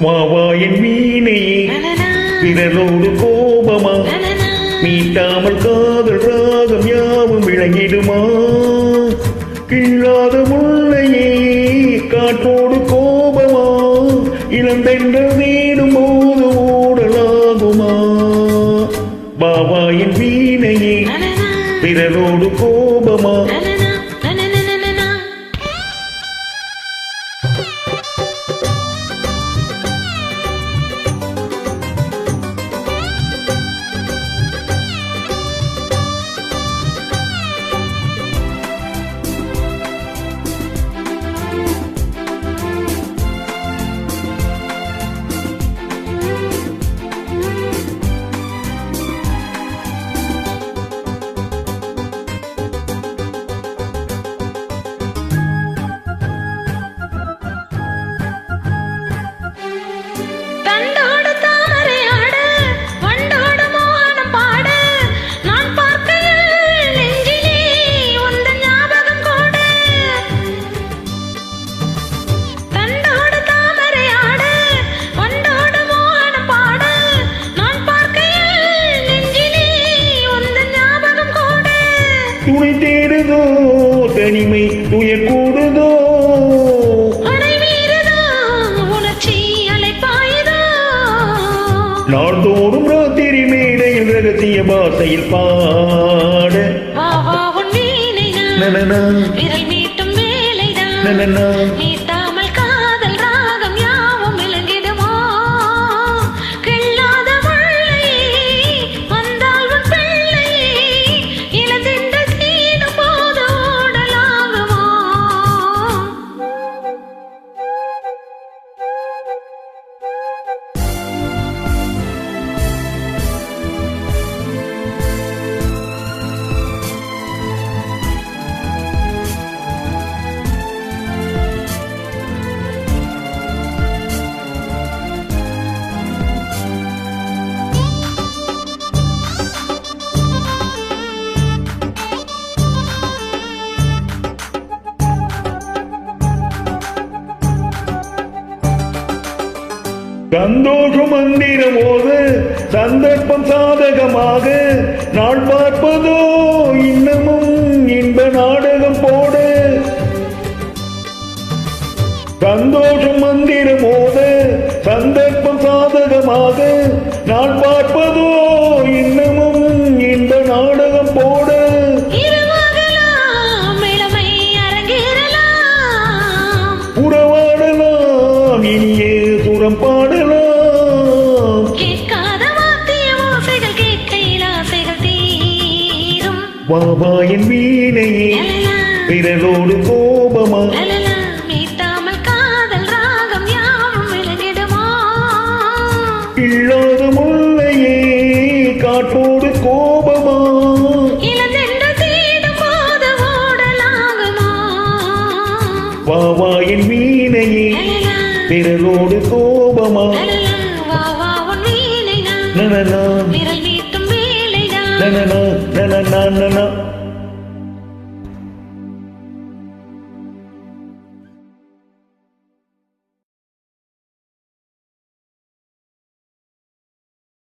வாவாயின் வீணையே விரலோடு கோபமா மீட்டாமல் காதல் ராகம் யாவும் விளங்கிடுமா கிள்ளாத முல்லையே காற்றோடு கோபமா இளந்தென்ற வீடும் போது ஓடலாகுமா வாவாயின் வீணையே விரலோடு கோபமா துணை தேடுதோ தனிமை துயர் கூடுதோ நாள்தோறும் ராத்திரி மேடையில் ரகசிய பாசையில் பாட நனனா நனனா சந்தோஷம் மந்திரமோது சந்தர்ப்பம் சாதகமாக நாள் பார்ப்பதோ இன்னமும் இன்ப நாடகம் போட சந்தோஷம் மந்திரமோது சந்தர்ப்பம் சாதகமாக நாள் பார்ப்பதோ இன்னமும் இன்ப நாடகம் போட உறவாடலாம் இனியே சுரம் பாடலாம் வாவாயின் வீணையே விரலோடு கோபமா இல்லாத முல்லையே காற்றோடு கோபமா வாவாயின் வீணையே விரலோடு கோபமா நனனா நனனா நனனா நனனா